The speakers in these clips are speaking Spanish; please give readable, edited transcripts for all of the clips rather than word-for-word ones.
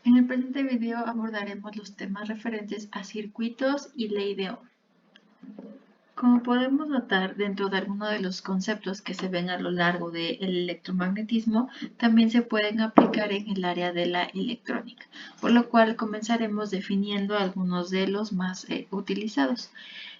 En el presente video abordaremos los temas referentes a circuitos y ley de Ohm. Como podemos notar, dentro de algunos de los conceptos que se ven a lo largo del electromagnetismo, también se pueden aplicar en el área de la electrónica, por lo cual comenzaremos definiendo algunos de los más utilizados.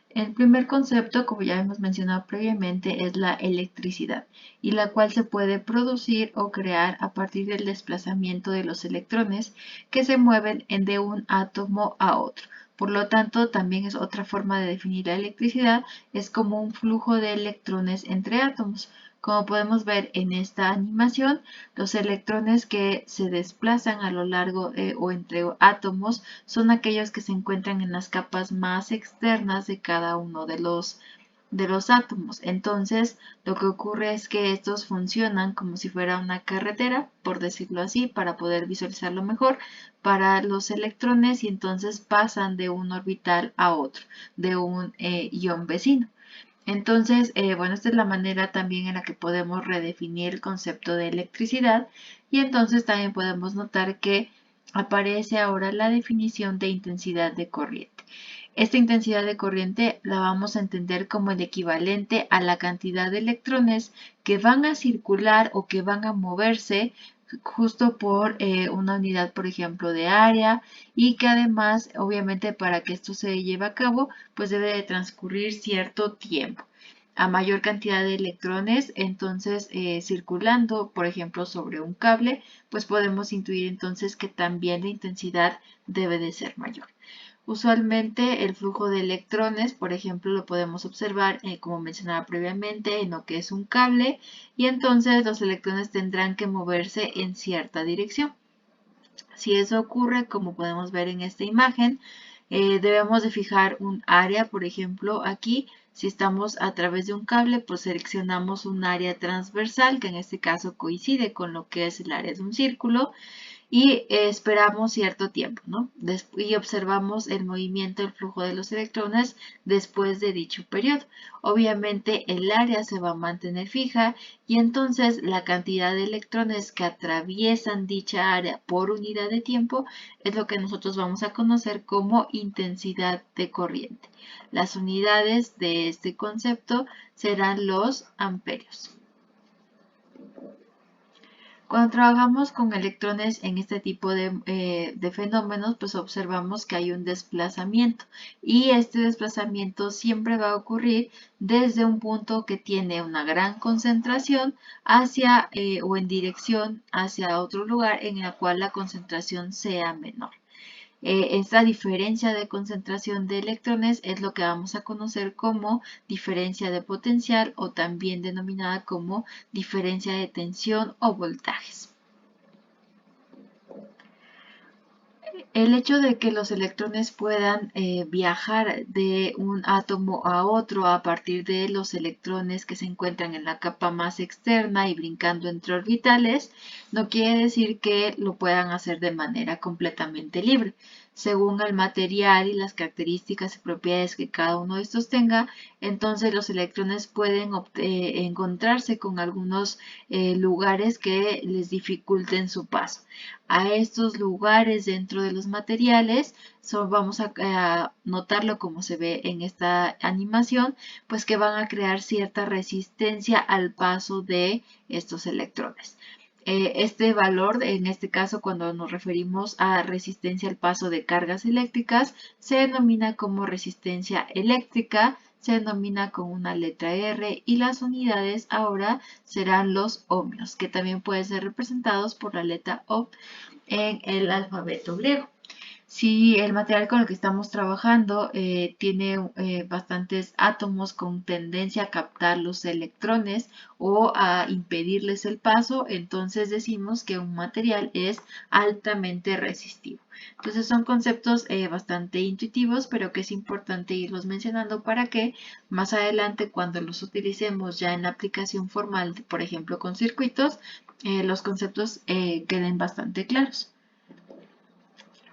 El primer concepto, como ya hemos mencionado previamente, es la electricidad, y la cual se puede producir o crear a partir del desplazamiento de los electrones que se mueven de un átomo a otro. Por lo tanto, también es otra forma de definir la electricidad, es como un flujo de electrones entre átomos. Como podemos ver en esta animación, los electrones que se desplazan a lo largo o entre átomos son aquellos que se encuentran en las capas más externas de cada uno de los átomos. Entonces, lo que ocurre es que estos funcionan como si fuera una carretera, por decirlo así, para poder visualizarlo mejor, para los electrones y entonces pasan de un orbital a otro, de un ion vecino. Entonces, bueno, esta es la manera también en la que podemos redefinir el concepto de electricidad y entonces también podemos notar que aparece ahora la definición de intensidad de corriente. Esta intensidad de corriente la vamos a entender como el equivalente a la cantidad de electrones que van a circular o que van a moverse justo por una unidad, por ejemplo, de área y que además, obviamente, para que esto se lleve a cabo, pues debe de transcurrir cierto tiempo. A mayor cantidad de electrones, entonces circulando, por ejemplo, sobre un cable, pues podemos intuir entonces que también la intensidad debe de ser mayor. Usualmente el flujo de electrones, por ejemplo, lo podemos observar, como mencionaba previamente, en lo que es un cable y entonces los electrones tendrán que moverse en cierta dirección. Si eso ocurre, como podemos ver en esta imagen, debemos de fijar un área, por ejemplo, aquí, si estamos a través de un cable, pues seleccionamos un área transversal, que en este caso coincide con lo que es el área de un círculo, y esperamos cierto tiempo, ¿no? Y observamos el movimiento, el flujo de los electrones después de dicho periodo. Obviamente el área se va a mantener fija y entonces la cantidad de electrones que atraviesan dicha área por unidad de tiempo es lo que nosotros vamos a conocer como intensidad de corriente. Las unidades de este concepto serán los amperios. Cuando trabajamos con electrones en este tipo de fenómenos, pues observamos que hay un desplazamiento y este desplazamiento siempre va a ocurrir desde un punto que tiene una gran concentración hacia o en dirección hacia otro lugar en el cual la concentración sea menor. Esta diferencia de concentración de electrones es lo que vamos a conocer como diferencia de potencial o también denominada como diferencia de tensión o voltajes. El hecho de que los electrones puedan viajar de un átomo a otro a partir de los electrones que se encuentran en la capa más externa y brincando entre orbitales, no quiere decir que lo puedan hacer de manera completamente libre. Según el material y las características y propiedades que cada uno de estos tenga, entonces los electrones pueden encontrarse con algunos lugares que les dificulten su paso. A estos lugares dentro de los materiales, vamos a notarlo como se ve en esta animación, pues que van a crear cierta resistencia al paso de estos electrones. Este valor, en este caso cuando nos referimos a resistencia al paso de cargas eléctricas, se denomina como resistencia eléctrica, se denomina con una letra R y las unidades ahora serán los ohmios, que también pueden ser representados por la letra O en el alfabeto griego. Si el material con el que estamos trabajando tiene bastantes átomos con tendencia a captar los electrones o a impedirles el paso, entonces decimos que un material es altamente resistivo. Entonces son conceptos bastante intuitivos, pero que es importante irlos mencionando para que más adelante cuando los utilicemos ya en la aplicación formal, por ejemplo con circuitos, los conceptos queden bastante claros.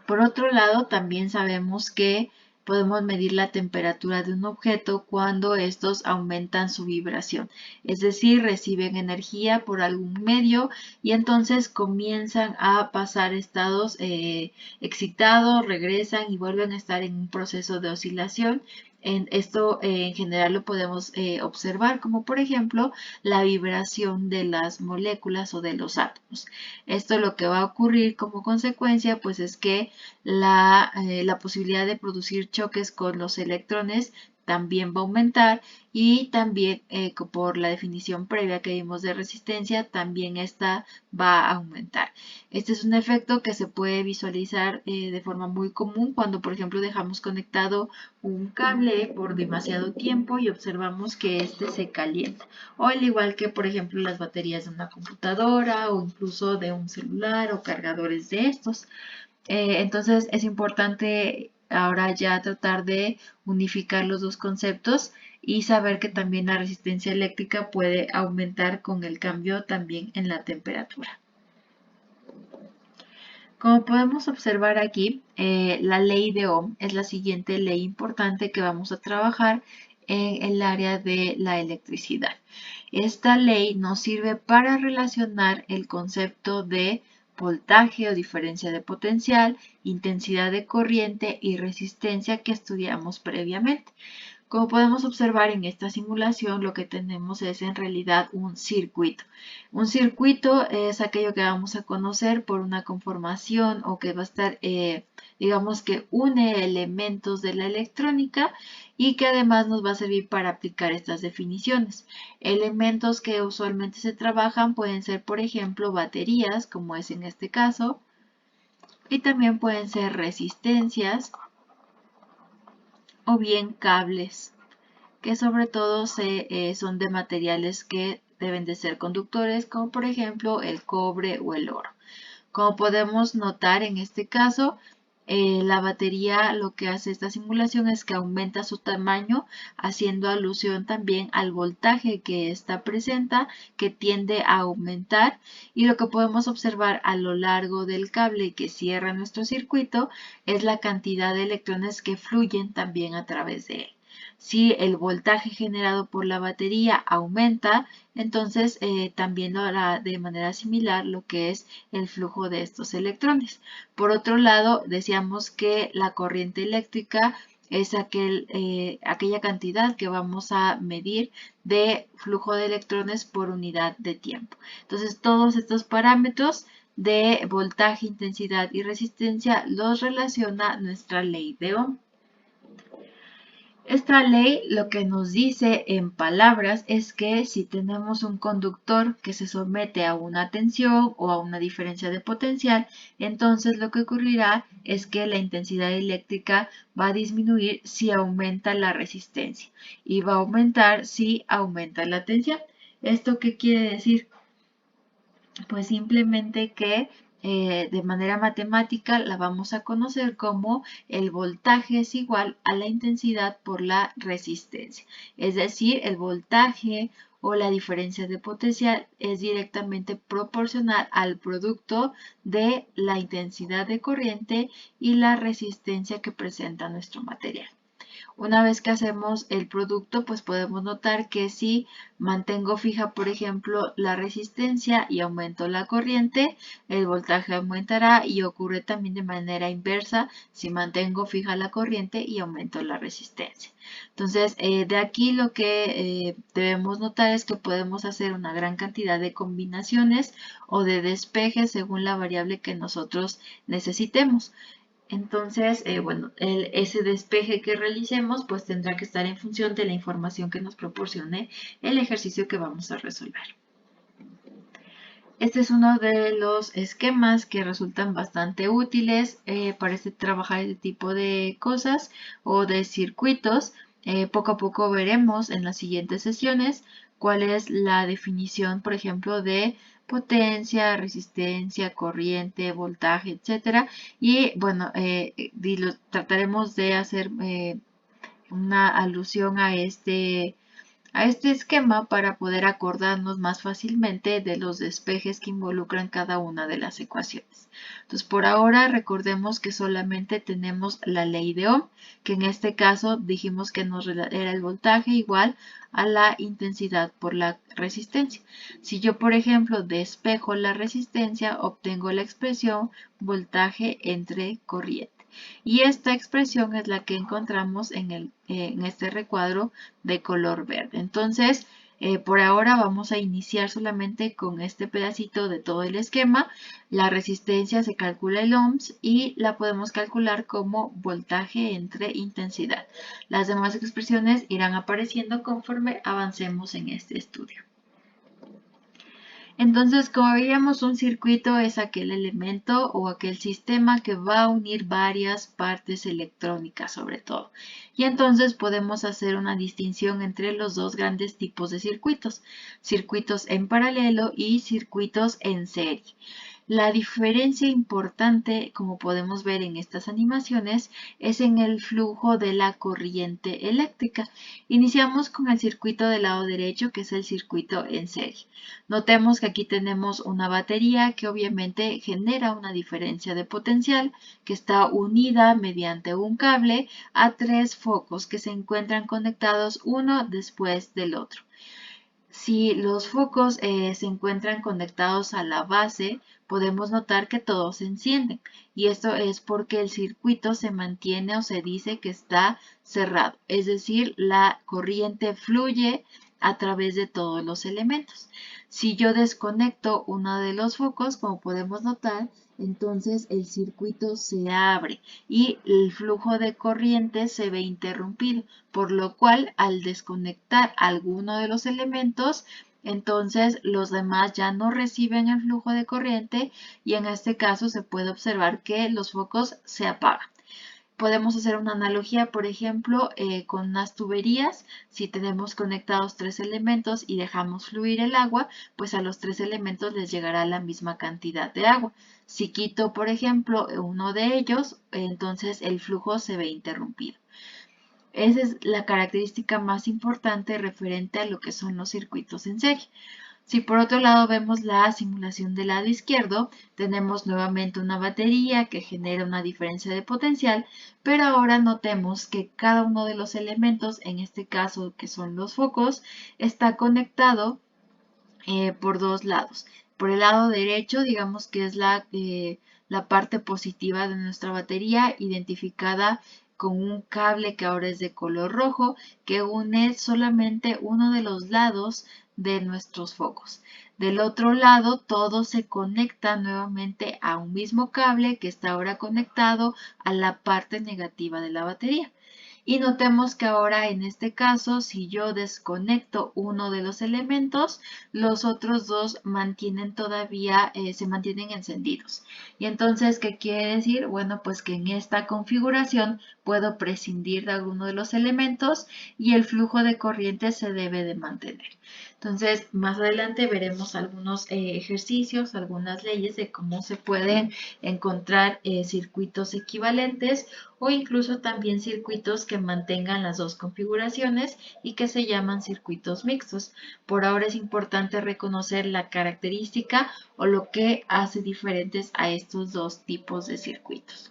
Por otro lado, también sabemos que podemos medir la temperatura de un objeto cuando estos aumentan su vibración, es decir, reciben energía por algún medio y entonces comienzan a pasar estados excitados, regresan y vuelven a estar en un proceso de oscilación. Esto en general lo podemos observar como por ejemplo la vibración de las moléculas o de los átomos. Esto lo que va a ocurrir como consecuencia pues es que la posibilidad de producir choques con los electrones también va a aumentar y también por la definición previa que vimos de resistencia también esta va a aumentar. Este es un efecto que se puede visualizar de forma muy común cuando por ejemplo dejamos conectado un cable por demasiado tiempo y observamos que este se calienta, o al igual que por ejemplo las baterías de una computadora o incluso de un celular o cargadores de estos. Entonces es importante ahora ya tratar de unificar los dos conceptos y saber que también la resistencia eléctrica puede aumentar con el cambio también en la temperatura. Como podemos observar aquí, la ley de Ohm es la siguiente ley importante que vamos a trabajar en el área de la electricidad. Esta ley nos sirve para relacionar el concepto de voltaje o diferencia de potencial, intensidad de corriente y resistencia que estudiamos previamente. Como podemos observar en esta simulación, lo que tenemos es en realidad un circuito. Un circuito es aquello que vamos a conocer por una conformación o que va a estar, digamos que une elementos de la electrónica y que además nos va a servir para aplicar estas definiciones. Elementos que usualmente se trabajan pueden ser, por ejemplo, baterías, como es en este caso, y también pueden ser resistencias o bien cables, que sobre todo son de materiales que deben de ser conductores, como por ejemplo el cobre o el oro. Como podemos notar en este caso, la batería lo que hace esta simulación es que aumenta su tamaño, haciendo alusión también al voltaje que esta presenta, que tiende a aumentar. Y lo que podemos observar a lo largo del cable que cierra nuestro circuito es la cantidad de electrones que fluyen también a través de él. Si el voltaje generado por la batería aumenta, entonces también lo hará de manera similar lo que es el flujo de estos electrones. Por otro lado, decíamos que la corriente eléctrica es aquella cantidad que vamos a medir de flujo de electrones por unidad de tiempo. Entonces, todos estos parámetros de voltaje, intensidad y resistencia los relaciona nuestra ley de Ohm. Esta ley lo que nos dice en palabras es que si tenemos un conductor que se somete a una tensión o a una diferencia de potencial, entonces lo que ocurrirá es que la intensidad eléctrica va a disminuir si aumenta la resistencia y va a aumentar si aumenta la tensión. ¿Esto qué quiere decir? Pues simplemente que de manera matemática la vamos a conocer como el voltaje es igual a la intensidad por la resistencia. Es decir, el voltaje o la diferencia de potencial es directamente proporcional al producto de la intensidad de corriente y la resistencia que presenta nuestro material. Una vez que hacemos el producto, pues podemos notar que si mantengo fija, por ejemplo, la resistencia y aumento la corriente, el voltaje aumentará y ocurre también de manera inversa si mantengo fija la corriente y aumento la resistencia. Entonces, de aquí lo que debemos notar es que podemos hacer una gran cantidad de combinaciones o de despejes según la variable que nosotros necesitemos. Entonces, bueno, ese despeje que realicemos pues tendrá que estar en función de la información que nos proporcione el ejercicio que vamos a resolver. Este es uno de los esquemas que resultan bastante útiles para trabajar este tipo de cosas o de circuitos. Poco a poco veremos en las siguientes sesiones cuál es la definición, por ejemplo, de potencia, resistencia, corriente, voltaje, etcétera. Y bueno, trataremos de hacer una alusión a a este esquema para poder acordarnos más fácilmente de los despejes que involucran cada una de las ecuaciones. Entonces, por ahora recordemos que solamente tenemos la ley de Ohm, que en este caso dijimos que era el voltaje igual a la intensidad por la resistencia. Si yo, por ejemplo, despejo la resistencia, obtengo la expresión voltaje entre corriente. Y esta expresión es la que encontramos en este recuadro de color verde. Entonces, por ahora vamos a iniciar solamente con este pedacito de todo el esquema. La resistencia se calcula en ohms y la podemos calcular como voltaje entre intensidad. Las demás expresiones irán apareciendo conforme avancemos en este estudio. Entonces, como veíamos, un circuito es aquel elemento o aquel sistema que va a unir varias partes electrónicas sobre todo. Y entonces podemos hacer una distinción entre los dos grandes tipos de circuitos, circuitos en paralelo y circuitos en serie. La diferencia importante, como podemos ver en estas animaciones, es en el flujo de la corriente eléctrica. Iniciamos con el circuito del lado derecho, que es el circuito en serie. Notemos que aquí tenemos una batería que obviamente genera una diferencia de potencial que está unida mediante un cable a tres focos que se encuentran conectados uno después del otro. Si los focos se encuentran conectados a la base, podemos notar que todos se encienden y esto es porque el circuito se mantiene o se dice que está cerrado, es decir, la corriente fluye a través de todos los elementos. Si yo desconecto uno de los focos, como podemos notar, entonces el circuito se abre y el flujo de corriente se ve interrumpido, por lo cual al desconectar alguno de los elementos, entonces los demás ya no reciben el flujo de corriente y en este caso se puede observar que los focos se apagan. Podemos hacer una analogía, por ejemplo, con unas tuberías. Si tenemos conectados tres elementos y dejamos fluir el agua, pues a los tres elementos les llegará la misma cantidad de agua. Si quito, por ejemplo, uno de ellos, entonces el flujo se ve interrumpido. Esa es la característica más importante referente a lo que son los circuitos en serie. Si por otro lado vemos la simulación del lado izquierdo, tenemos nuevamente una batería que genera una diferencia de potencial, pero ahora notemos que cada uno de los elementos, en este caso que son los focos, está conectado por dos lados. Por el lado derecho, digamos que es la parte positiva de nuestra batería, identificada con un cable que ahora es de color rojo, que une solamente uno de los lados de nuestros focos. Del otro lado, todo se conecta nuevamente a un mismo cable que está ahora conectado a la parte negativa de la batería. Y notemos que ahora en este caso, si yo desconecto uno de los elementos, los otros dos mantienen todavía, se mantienen encendidos. Y entonces, ¿qué quiere decir? Bueno, pues que en esta configuración puedo prescindir de alguno de los elementos y el flujo de corriente se debe de mantener. Entonces, más adelante veremos algunos ejercicios, algunas leyes de cómo se pueden encontrar circuitos equivalentes o incluso también circuitos que mantengan las dos configuraciones y que se llaman circuitos mixtos. Por ahora es importante reconocer la característica o lo que hace diferentes a estos dos tipos de circuitos.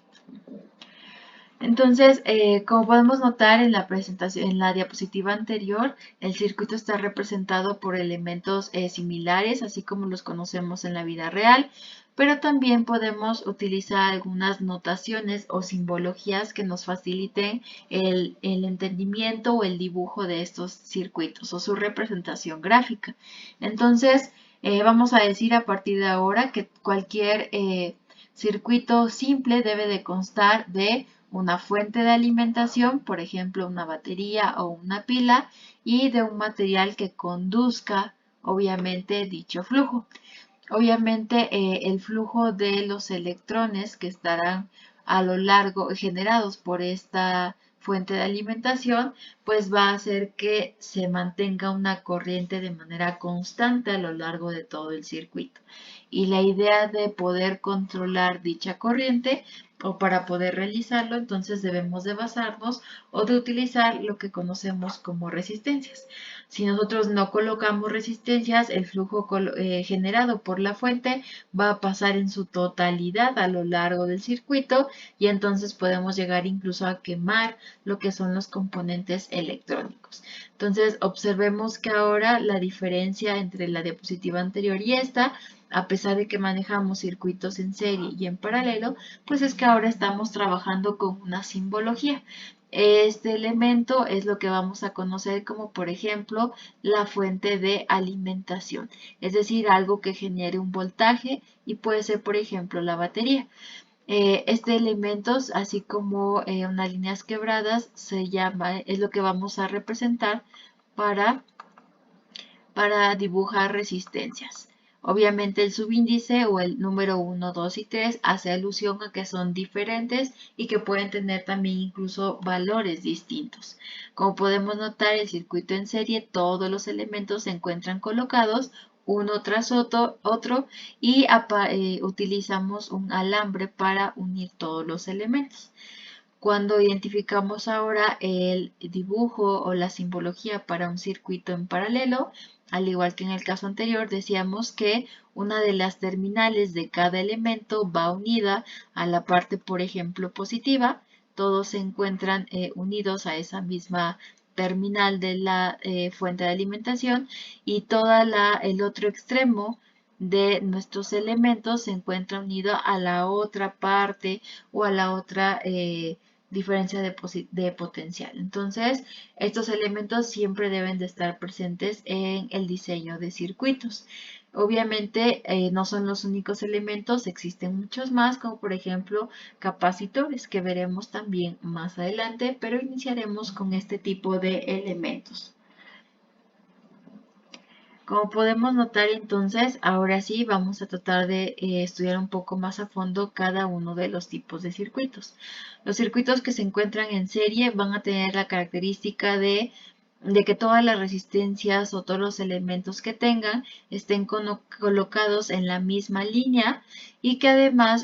Entonces, como podemos notar en la presentación, en la diapositiva anterior, el circuito está representado por elementos similares, así como los conocemos en la vida real, pero también podemos utilizar algunas notaciones o simbologías que nos faciliten el entendimiento o el dibujo de estos circuitos o su representación gráfica. Entonces, vamos a decir a partir de ahora que cualquier circuito simple debe de constar de una fuente de alimentación, por ejemplo, una batería o una pila, y de un material que conduzca, obviamente, dicho flujo. Obviamente, el flujo de los electrones que estarán a lo largo, generados por esta fuente de alimentación, pues va a hacer que se mantenga una corriente de manera constante a lo largo de todo el circuito. Y la idea de poder controlar dicha corriente o para poder realizarlo, entonces debemos de basarnos o de utilizar lo que conocemos como resistencias. Si nosotros no colocamos resistencias, el flujo generado por la fuente va a pasar en su totalidad a lo largo del circuito y entonces podemos llegar incluso a quemar lo que son los componentes electrónicos. Entonces observemos que ahora la diferencia entre la diapositiva anterior y esta, a pesar de que manejamos circuitos en serie y en paralelo, pues es que ahora estamos trabajando con una simbología. Este elemento es lo que vamos a conocer como, por ejemplo, la fuente de alimentación, es decir, algo que genere un voltaje y puede ser, por ejemplo, la batería. Este elemento, así como unas líneas quebradas, es lo que vamos a representar para dibujar resistencias. Obviamente el subíndice o el número 1, 2 y 3 hace alusión a que son diferentes y que pueden tener también incluso valores distintos. Como podemos notar, el circuito en serie, todos los elementos se encuentran colocados uno tras otro y utilizamos un alambre para unir todos los elementos. Cuando identificamos ahora el dibujo o la simbología para un circuito en paralelo, al igual que en el caso anterior, decíamos que una de las terminales de cada elemento va unida a la parte, por ejemplo, positiva. Todos se encuentran unidos a esa misma terminal de la fuente de alimentación y el otro extremo de nuestros elementos se encuentra unido a la otra parte o a la otra diferencia de potencial. Entonces, estos elementos siempre deben de estar presentes en el diseño de circuitos. Obviamente no son los únicos elementos, existen muchos más, como por ejemplo capacitores, que veremos también más adelante, pero iniciaremos con este tipo de elementos. Como podemos notar entonces, ahora sí vamos a tratar de estudiar un poco más a fondo cada uno de los tipos de circuitos. Los circuitos que se encuentran en serie van a tener la característica de que todas las resistencias o todos los elementos que tengan estén colocados en la misma línea y que además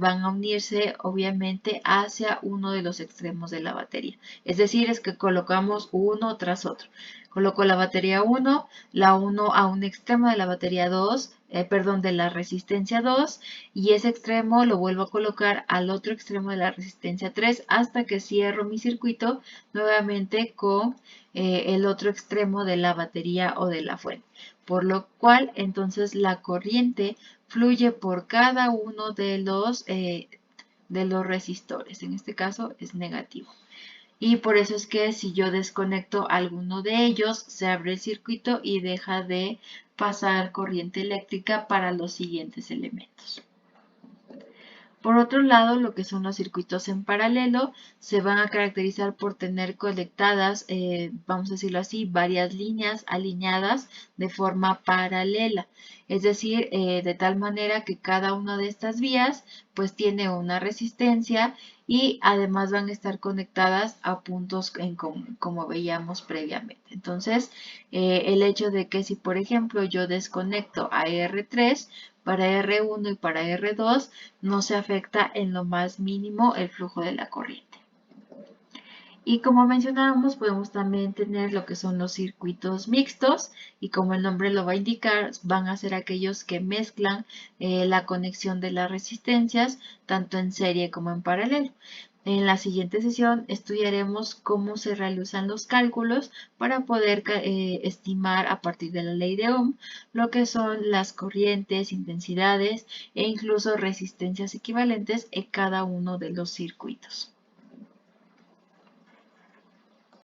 van a unirse obviamente hacia uno de los extremos de la batería. Es decir, es que colocamos uno tras otro. Coloco la batería 1, la 1 a un extremo de la batería 2, perdón, de la resistencia 2 y ese extremo lo vuelvo a colocar al otro extremo de la resistencia 3 hasta que cierro mi circuito nuevamente con el otro extremo de la batería o de la fuente. Por lo cual, entonces, la corriente fluye por cada uno de los resistores. En este caso es negativo. Y por eso es que si yo desconecto alguno de ellos, se abre el circuito y deja de pasar corriente eléctrica para los siguientes elementos. Por otro lado, lo que son los circuitos en paralelo se van a caracterizar por tener conectadas, vamos a decirlo así, varias líneas alineadas de forma paralela. Es decir, de tal manera que cada una de estas vías pues tiene una resistencia y además van a estar conectadas a puntos en común, como veíamos previamente. Entonces, el hecho de que si por ejemplo yo desconecto a R3, para R1 y para R2 no se afecta en lo más mínimo el flujo de la corriente. Y como mencionábamos, podemos también tener lo que son los circuitos mixtos y como el nombre lo va a indicar, van a ser aquellos que mezclan la conexión de las resistencias tanto en serie como en paralelo. En la siguiente sesión estudiaremos cómo se realizan los cálculos para poder estimar a partir de la ley de Ohm lo que son las corrientes, intensidades e incluso resistencias equivalentes en cada uno de los circuitos.